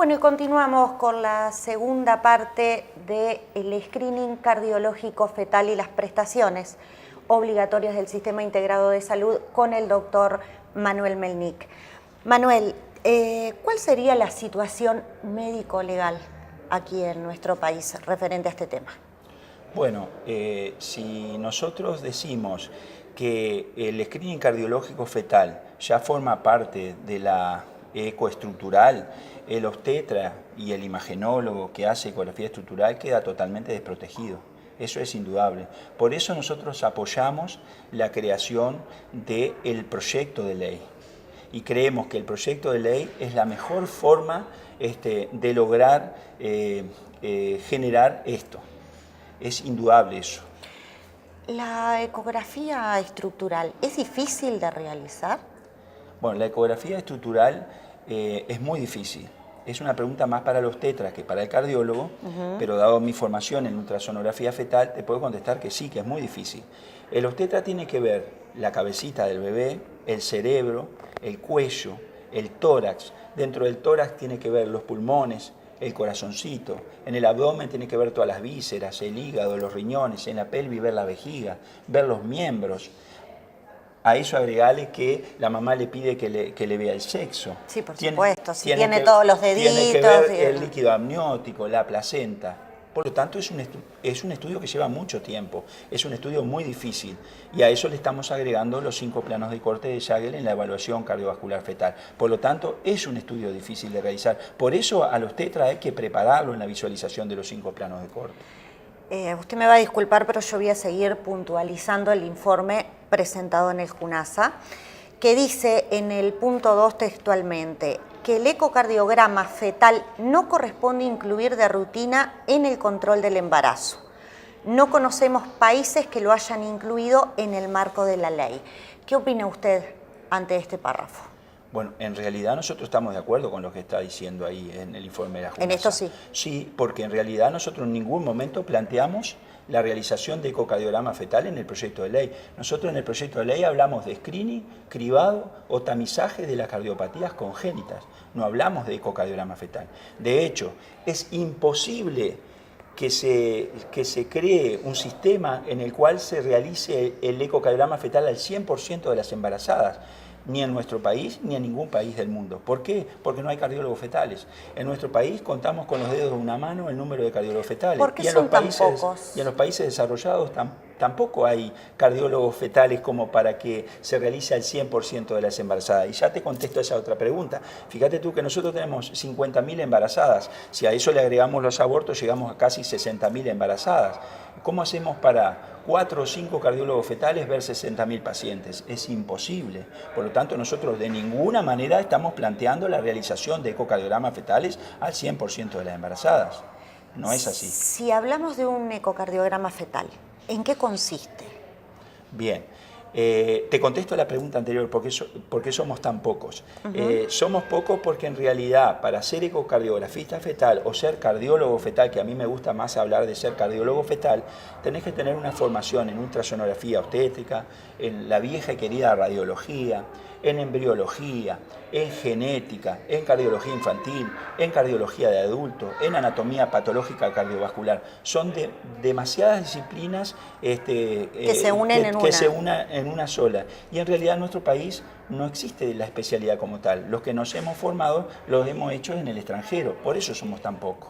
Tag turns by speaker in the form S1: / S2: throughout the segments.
S1: Bueno, y continuamos con la segunda parte del screening cardiológico fetal y las prestaciones obligatorias del Sistema Integrado de Salud con el doctor Manuel Melnik. Manuel, ¿cuál sería la situación médico-legal aquí en nuestro país referente a este tema?
S2: Bueno, si nosotros decimos que el screening cardiológico fetal ya forma parte de la ecoestructural, el obstetra y el imagenólogo que hace ecografía estructural queda totalmente desprotegido. Eso es indudable. Por eso nosotros apoyamos la creación del proyecto de ley. Y creemos que el proyecto de ley es la mejor forma de lograr generar esto. Es indudable eso.
S1: ¿La ecografía estructural es difícil de realizar?
S2: Bueno, la ecografía estructural es muy difícil. Es una pregunta más para los tetras que para el cardiólogo, pero dado mi formación en ultrasonografía fetal, te puedo contestar que sí, que es muy difícil. El obstetra tiene que ver la cabecita del bebé, el cerebro, el cuello, el tórax. Dentro del tórax tiene que ver los pulmones, el corazoncito. En el abdomen tiene que ver todas las vísceras, el hígado, los riñones. En la pelvis ver la vejiga, ver los miembros. A eso agregarle que la mamá le pide que le vea el sexo.
S1: Sí, por supuesto, si tiene todos los deditos.
S2: Tiene que ver el líquido amniótico, la placenta. Por lo tanto, es un estudio que lleva mucho tiempo, es un estudio muy difícil y a eso le estamos agregando los 5 planos de corte de Jagel en la evaluación cardiovascular fetal. Por lo tanto, es un estudio difícil de realizar. Por eso a los tetras hay que prepararlo en la visualización de los 5 planos de corte.
S1: Usted me va a disculpar, pero yo voy a seguir puntualizando el informe presentado en el JUNASA, que dice en el punto 2 textualmente que el ecocardiograma fetal no corresponde incluir de rutina en el control del embarazo. No conocemos países que lo hayan incluido en el marco de la ley. ¿Qué opina usted ante este párrafo?
S2: Bueno, en realidad nosotros estamos de acuerdo con lo que está diciendo ahí en el informe de la JUNASA.
S1: En esto sí.
S2: Sí, porque en realidad nosotros en ningún momento planteamos la realización de ecocardiograma fetal en el proyecto de ley. Nosotros en el proyecto de ley hablamos de screening, cribado o tamizaje de las cardiopatías congénitas. No hablamos de ecocardiograma fetal. De hecho, es imposible que se cree un sistema en el cual se realice el ecocardiograma fetal al 100% de las embarazadas. Ni en nuestro país, ni en ningún país del mundo. ¿Por qué? Porque no hay cardiólogos fetales. En nuestro país contamos con los dedos de una mano el número de cardiólogos fetales.
S1: ¿Por qué son tan pocos?
S2: Y en los países desarrollados tampoco hay cardiólogos fetales como para que se realice al 100% de las embarazadas. Y ya te contesto esa otra pregunta. Fíjate tú que nosotros tenemos 50.000 embarazadas. Si a eso le agregamos los abortos, llegamos a casi 60.000 embarazadas. ¿Cómo hacemos para 4 o 5 cardiólogos fetales ver 60.000 pacientes? Es imposible. Por lo tanto, nosotros de ninguna manera estamos planteando la realización de ecocardiogramas fetales al 100% de las embarazadas. No es así.
S1: Si hablamos de un ecocardiograma fetal, ¿en qué consiste?
S2: Bien. Te contesto la pregunta anterior, ¿por qué somos tan pocos? Somos pocos porque en realidad para ser ecocardiografista fetal o ser cardiólogo fetal, que a mí me gusta más hablar de ser cardiólogo fetal, tenés que tener una formación en ultrasonografía obstétrica, en la vieja y querida radiología, en embriología, en genética, en cardiología infantil, en cardiología de adulto, en anatomía patológica cardiovascular. Son demasiadas disciplinas
S1: que se unen
S2: en una sola. Y en realidad en nuestro país no existe la especialidad como tal. Los que nos hemos formado los hemos hecho en el extranjero, por eso somos tan pocos.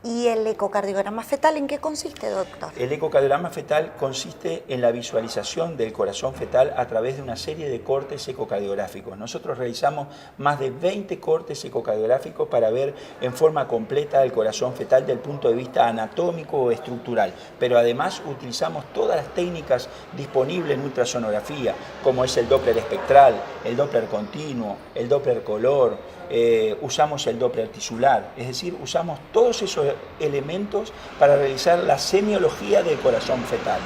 S1: ¿Y el ecocardiograma fetal en qué consiste, doctor?
S2: El ecocardiograma fetal consiste en la visualización del corazón fetal a través de una serie de cortes ecocardiográficos. Nosotros realizamos más de 20 cortes ecocardiográficos para ver en forma completa el corazón fetal desde el punto de vista anatómico o estructural, pero además utilizamos todas las técnicas disponibles en ultrasonografía, como es el Doppler espectral, el Doppler continuo, el Doppler color, usamos el Doppler tisular, es decir, usamos todos esos elementos para realizar la semiología del corazón fetal.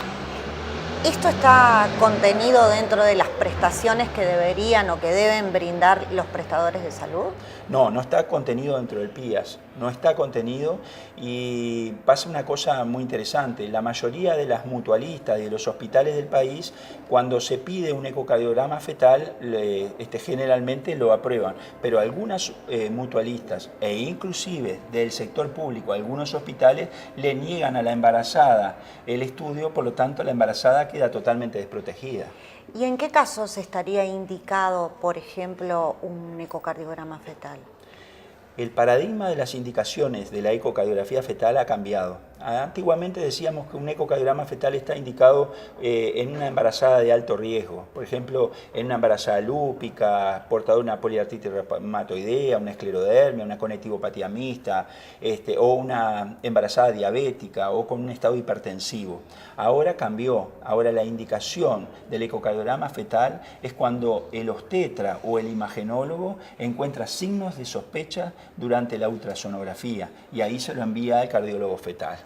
S1: ¿Esto está contenido dentro de las prestaciones que deberían o que deben brindar los prestadores de salud?
S2: No, no está contenido dentro del PIAS. no está contenido y pasa una cosa muy interesante. La mayoría de las mutualistas y de los hospitales del país, cuando se pide un ecocardiograma fetal, generalmente lo aprueban, pero algunas mutualistas e inclusive del sector público, algunos hospitales le niegan a la embarazada el estudio, por lo tanto la embarazada queda totalmente desprotegida.
S1: ¿Y en qué casos estaría indicado, por ejemplo, un ecocardiograma fetal?
S2: El paradigma de las indicaciones de la ecocardiografía fetal ha cambiado. Antiguamente decíamos que un ecocardiograma fetal está indicado en una embarazada de alto riesgo, por ejemplo, en una embarazada lúpica, portadora de una poliartritis reumatoidea, una esclerodermia, una conectivopatía mixta, o una embarazada diabética o con un estado hipertensivo. Ahora cambió, ahora la indicación del ecocardiograma fetal es cuando el obstetra o el imagenólogo encuentra signos de sospecha durante la ultrasonografía y ahí se lo envía al cardiólogo fetal.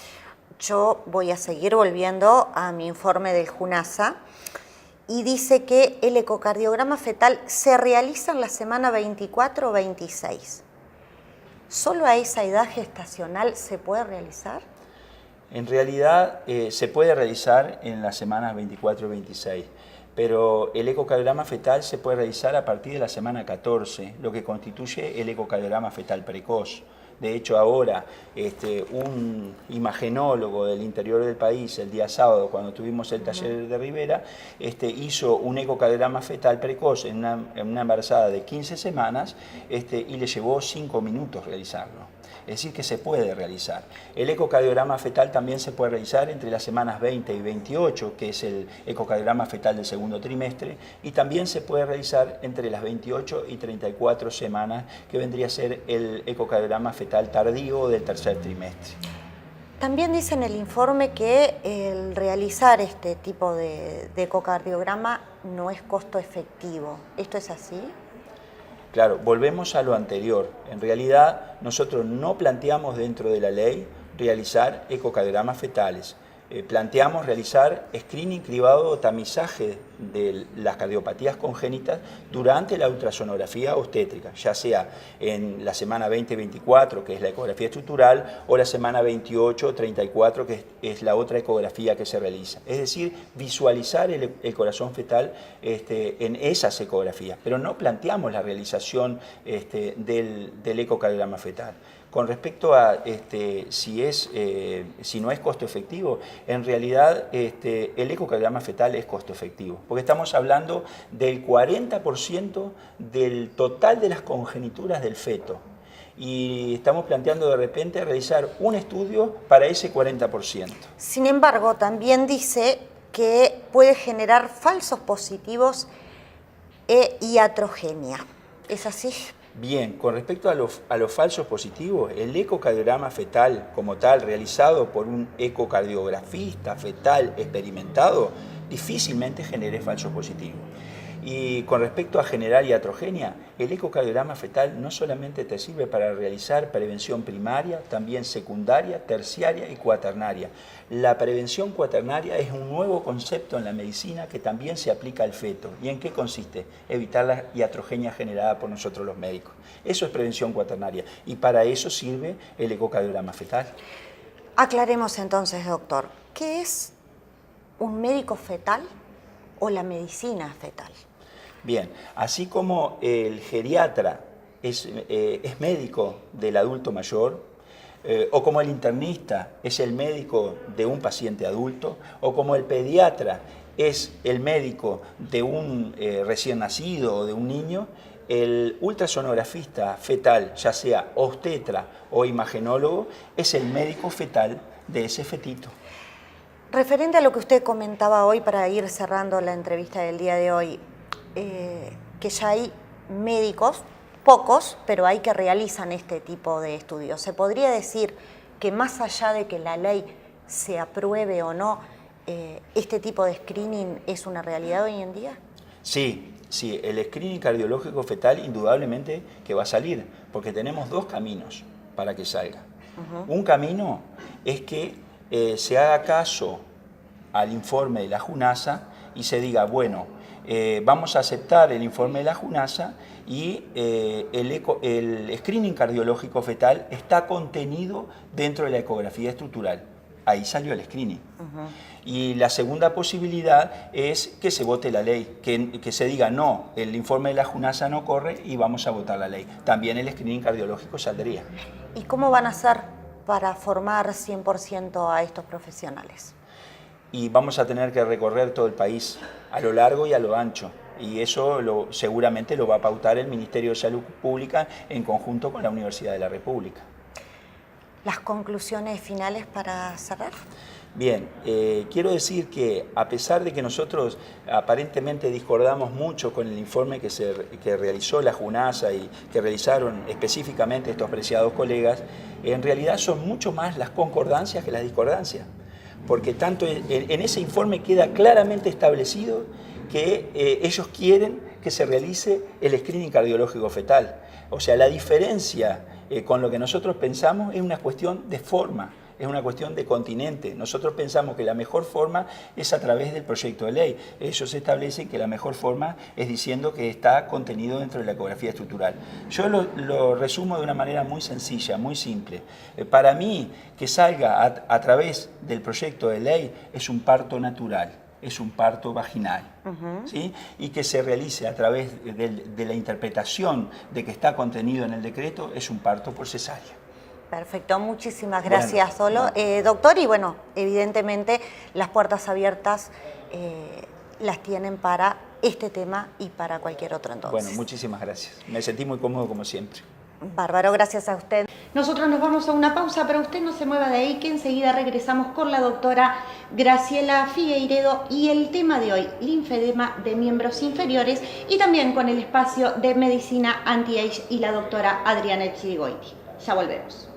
S1: Yo voy a seguir volviendo a mi informe del JUNASA y dice que el ecocardiograma fetal se realiza en la semana 24 o 26. ¿Solo a esa edad gestacional se puede realizar?
S2: En realidad se puede realizar en las semanas 24 y 26, pero el ecocardiograma fetal se puede realizar a partir de la semana 14, lo que constituye el ecocardiograma fetal precoz. De hecho, ahora un imagenólogo del interior del país, el día sábado, cuando tuvimos el taller de Rivera, hizo un ecocardiograma fetal precoz en una embarazada de 15 semanas y le llevó 5 minutos realizarlo. Es decir, que se puede realizar. El ecocardiograma fetal también se puede realizar entre las semanas 20 y 28, que es el ecocardiograma fetal del segundo trimestre, y también se puede realizar entre las 28 y 34 semanas, que vendría a ser el ecocardiograma fetal tardío del tercer trimestre.
S1: También dice en el informe que el realizar este tipo de ecocardiograma no es costo efectivo. ¿Esto es así?
S2: Claro, volvemos a lo anterior. En realidad, nosotros no planteamos dentro de la ley realizar ecocardiogramas fetales. Planteamos realizar screening, cribado o tamizaje de las cardiopatías congénitas durante la ultrasonografía obstétrica, ya sea en la semana 20-24, que es la ecografía estructural, o la semana 28-34, que es la otra ecografía que se realiza. Es decir, visualizar el corazón fetal en esas ecografías, pero no planteamos la realización del ecocardiograma fetal. Con respecto a si no es costo efectivo, en realidad el ecocardiograma fetal es costo efectivo, porque estamos hablando del 40% del total de las congenituras del feto. Y estamos planteando de repente realizar un estudio para ese 40%.
S1: Sin embargo, también dice que puede generar falsos positivos e iatrogenia. ¿Es así?
S2: Bien, con respecto a los falsos positivos, el ecocardiograma fetal como tal, realizado por un ecocardiografista fetal experimentado, difícilmente genere falsos positivos. Y con respecto a generar iatrogenia, el ecocardiograma fetal no solamente te sirve para realizar prevención primaria, también secundaria, terciaria y cuaternaria. La prevención cuaternaria es un nuevo concepto en la medicina que también se aplica al feto. ¿Y en qué consiste? Evitar la iatrogenia generada por nosotros los médicos. Eso es prevención cuaternaria y para eso sirve el ecocardiograma fetal.
S1: Aclaremos entonces, doctor, ¿qué es un médico fetal o la medicina fetal?
S2: Bien, así como el geriatra es médico del adulto mayor, o como el internista es el médico de un paciente adulto, o como el pediatra es el médico de un recién nacido o de un niño, el ultrasonografista fetal, ya sea obstetra o imagenólogo, es el médico fetal de ese fetito.
S1: Referente a lo que usted comentaba hoy, para ir cerrando la entrevista del día de hoy, que ya hay médicos, pocos, pero hay que realizan este tipo de estudios. ¿Se podría decir que más allá de que la ley se apruebe o no, este tipo de screening es una realidad hoy en día?
S2: Sí, el screening cardiológico fetal indudablemente que va a salir, porque tenemos dos caminos para que salga. Un camino es que se haga caso al informe de la JUNASA y se diga, bueno, vamos a aceptar el informe de la JUNASA y el screening cardiológico fetal está contenido dentro de la ecografía estructural. Ahí salió el screening. Y la segunda posibilidad es que se vote la ley, que se diga no, el informe de la JUNASA no corre y vamos a votar la ley. También el screening cardiológico saldría.
S1: ¿Y cómo van a hacer para formar 100% a estos profesionales?
S2: Y vamos a tener que recorrer todo el país, a lo largo y a lo ancho. Y eso seguramente lo va a pautar el Ministerio de Salud Pública en conjunto con la Universidad de la República.
S1: ¿Las conclusiones finales para cerrar?
S2: Bien, quiero decir que a pesar de que nosotros aparentemente discordamos mucho con el informe que realizó la JUNASA y que realizaron específicamente estos preciados colegas, en realidad son mucho más las concordancias que las discordancias. Porque tanto en ese informe queda claramente establecido que ellos quieren que se realice el screening cardiológico fetal. O sea, la diferencia con lo que nosotros pensamos es una cuestión de forma, es una cuestión de continente. Nosotros pensamos que la mejor forma es a través del proyecto de ley. Ellos establecen que la mejor forma es diciendo que está contenido dentro de la ecografía estructural. Yo lo resumo de una manera muy sencilla, muy simple. Para mí, que salga a través del proyecto de ley es un parto natural, es un parto vaginal, ¿sí? Y que se realice a través de la interpretación de que está contenido en el decreto es un parto por cesárea.
S1: Perfecto, muchísimas gracias, Solo. Doctor, y bueno, evidentemente las puertas abiertas las tienen para este tema y para cualquier otro entonces.
S2: Bueno, muchísimas gracias. Me sentí muy cómodo como siempre.
S1: Bárbaro, gracias a usted.
S3: Nosotros nos vamos a una pausa, pero usted no se mueva de ahí, que enseguida regresamos con la doctora Graciela Figueiredo y el tema de hoy, linfedema de miembros inferiores, y también con el espacio de medicina anti-age y la doctora Adriana Chirigoiti. Ya volvemos.